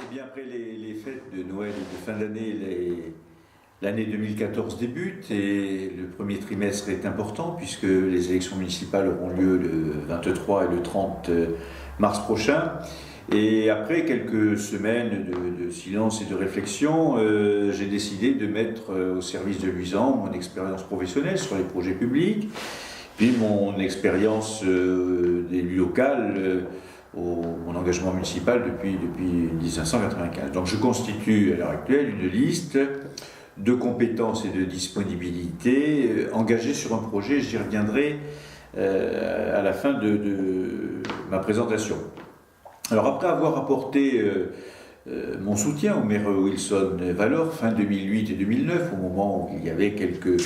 Eh bien, après les fêtes de Noël et de fin d'année, l'année 2014 débute et le premier trimestre est important puisque les élections municipales auront lieu le 23 et le 30 mars prochain. Et après quelques semaines de silence et de réflexion, j'ai décidé de mettre au service de Luisan mon expérience professionnelle sur les projets publics, puis mon expérience d'élu local, mon engagement municipal depuis 1995. Donc je constitue à l'heure actuelle une liste de compétences et de disponibilité engagées sur un projet. J'y reviendrai à la fin de ma présentation. Alors après avoir apporté mon soutien au maire Wilson Valor fin 2008 et 2009, au moment où il y avait quelques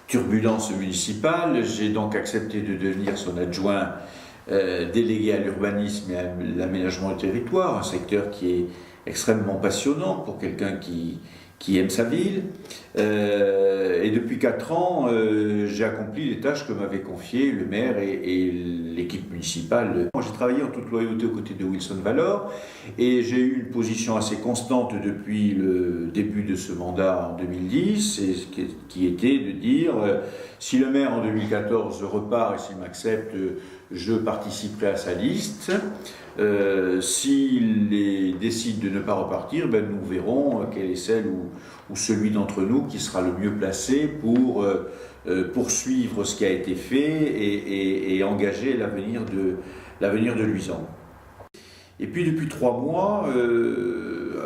turbulences municipales, j'ai donc accepté de devenir son adjoint délégué à l'urbanisme et à l'aménagement du territoire, un secteur qui est extrêmement passionnant pour quelqu'un qui aime sa ville. Et depuis 4 ans, j'ai accompli les tâches que m'avaient confiées le maire et l'équipe municipale. J'ai travaillé en toute loyauté aux côtés de Wilson Valor et j'ai eu une position assez constante depuis le début de ce mandat en 2010, qui était de dire si le maire en 2014 repart et s'il m'accepte, je participerai à sa liste. S'il décide de ne pas repartir, nous verrons quelle est celle ou celui d'entre nous qui sera le mieux placé pour poursuivre ce qui a été fait et engager l'avenir de Luisan. Et puis depuis 3 mois,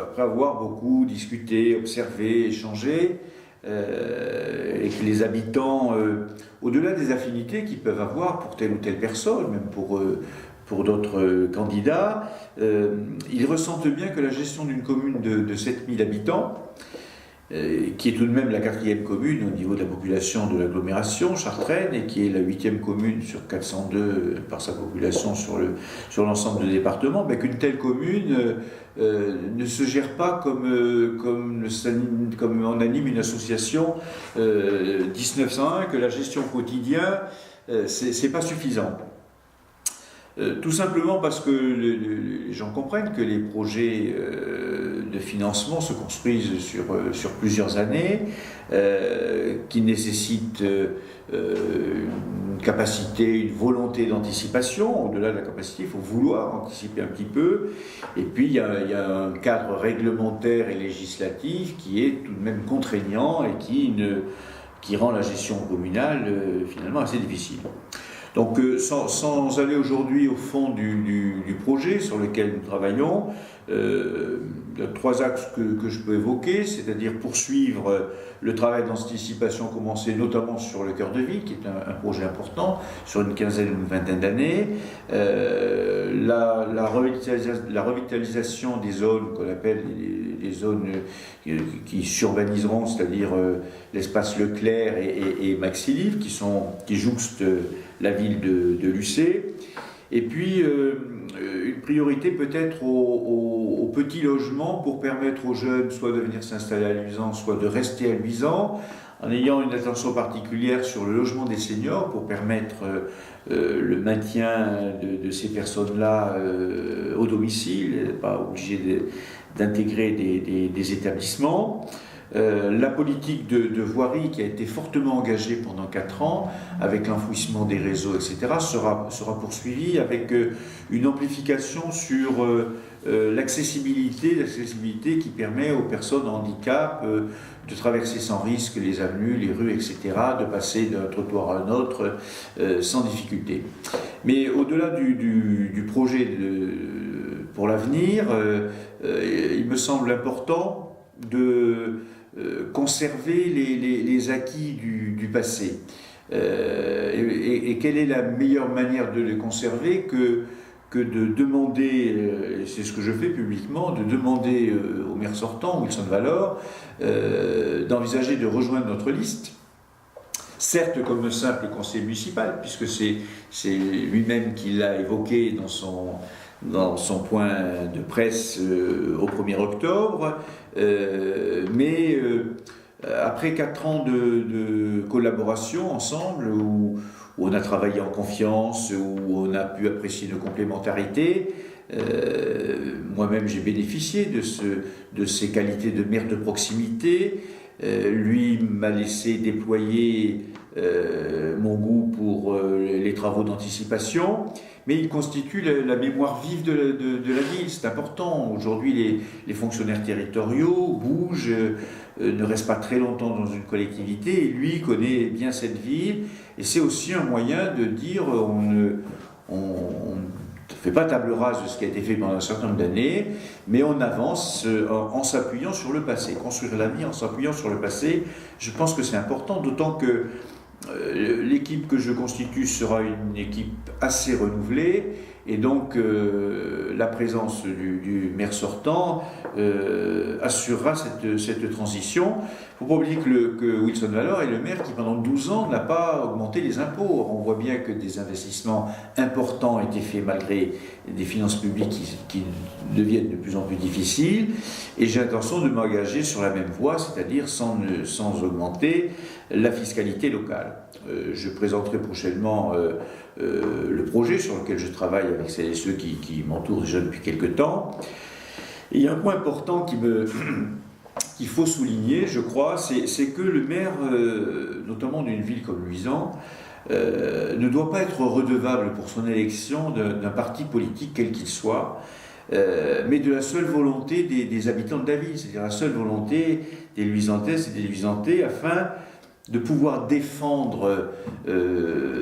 après avoir beaucoup discuté, observé, échangé, et que les habitants, au-delà des affinités qu'ils peuvent avoir pour telle ou telle personne, même pour d'autres candidats, ils ressentent bien que la gestion d'une commune de 7000 habitants, qui est tout de même la 4e commune au niveau de la population de l'agglomération chartraine et qui est la 8e commune sur 402 par sa population sur l'ensemble du département, qu'une telle commune ne se gère pas comme on anime une association 1901, que la gestion quotidienne, c'est pas suffisant. Tout simplement parce que les gens comprennent que les projets de financement se construisent sur plusieurs années, qui nécessitent une capacité, une volonté d'anticipation. Au-delà de la capacité, il faut vouloir anticiper un petit peu. Et puis il y a un cadre réglementaire et législatif qui est tout de même contraignant et qui rend la gestion communale finalement assez difficile. Donc sans aller aujourd'hui au fond du projet sur lequel nous travaillons, il y a 3 axes que je peux évoquer, c'est-à-dire poursuivre le travail d'anticipation commencé notamment sur le cœur de ville, qui est un projet important, sur une quinzaine ou une vingtaine d'années, la revitalisation des zones qu'on appelle les zones qui s'urbaniseront, c'est-à-dire l'espace Leclerc et Maxilive, qui jouxtent la ville de Lucé. Et puis une priorité peut-être aux petits logements pour permettre aux jeunes soit de venir s'installer à Luisan, soit de rester à Luisan, en ayant une attention particulière sur le logement des seniors pour permettre le maintien de ces personnes-là au domicile, pas obligé d'intégrer des établissements. La politique de voirie qui a été fortement engagée pendant 4 ans avec l'enfouissement des réseaux, etc., sera poursuivie avec une amplification sur l'accessibilité qui permet aux personnes en handicap de traverser sans risque les avenues, les rues, etc., de passer d'un trottoir à un autre sans difficulté. Mais au-delà du projet pour l'avenir, il me semble important de conserver les acquis du passé. Et quelle est la meilleure manière de les conserver que de demander, c'est ce que je fais publiquement, de demander au maire sortant, Wilson Valor, d'envisager de rejoindre notre liste, certes comme simple conseiller municipal, puisque c'est lui-même qui l'a évoqué dans son point de presse au 1er octobre, mais après 4 ans de collaboration ensemble, où on a travaillé en confiance, où on a pu apprécier nos complémentarités, moi-même moi-même j'ai bénéficié de ses qualités de maire de proximité. Lui m'a laissé déployer mon goût pour les travaux d'anticipation, mais il constitue la mémoire vive de la ville. C'est important. Aujourd'hui, les fonctionnaires territoriaux bougent, ne restent pas très longtemps dans une collectivité, et lui connaît bien cette ville, et c'est aussi un moyen de dire on ne fait pas table rase de ce qui a été fait pendant un certain nombre d'années, mais on avance en s'appuyant sur le passé. Construire la vie en s'appuyant sur le passé, je pense que c'est important, d'autant que l'équipe que je constitue sera une équipe assez renouvelée, et donc la présence du maire sortant assurera cette transition. Il ne faut pas oublier que Wilson Valor est le maire qui pendant 12 ans n'a pas augmenté les impôts. On voit bien que des investissements importants ont été faits malgré des finances publiques qui deviennent de plus en plus difficiles, et j'ai l'intention de m'engager sur la même voie, c'est-à-dire sans augmenter la fiscalité locale. Je présenterai prochainement le projet sur lequel je travaille avec celles et ceux qui m'entourent déjà depuis quelque temps. Et il y a un point important qu'il faut souligner, je crois, c'est que le maire, notamment d'une ville comme Luisan, ne doit pas être redevable pour son élection d'un parti politique quel qu'il soit, mais de la seule volonté des habitants de la ville, c'est-à-dire la seule volonté des Luisantaises et des Luisantais, afin de pouvoir défendre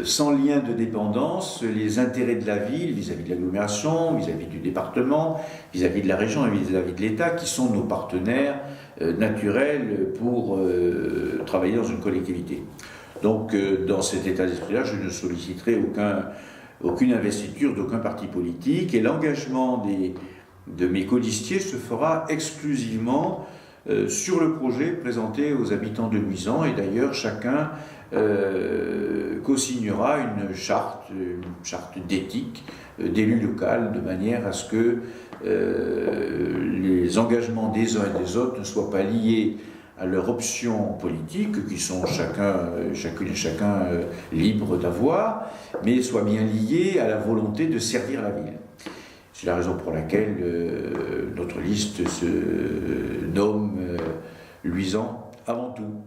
sans lien de dépendance les intérêts de la ville vis-à-vis de l'agglomération, vis-à-vis du département, vis-à-vis de la région et vis-à-vis de l'État, qui sont nos partenaires naturels pour travailler dans une collectivité. Donc dans cet état d'esprit-là, je ne solliciterai aucune investiture d'aucun parti politique, et l'engagement de mes colistiers se fera exclusivement sur le projet présenté aux habitants de Luisan, et d'ailleurs chacun co-signera une charte d'éthique d'élu local, de manière à ce que les engagements des uns et des autres ne soient pas liés à leurs options politiques, qui sont chacune et chacun libres d'avoir, mais soient bien liés à la volonté de servir la ville. C'est la raison pour laquelle notre liste se nomme Luisan avant tout.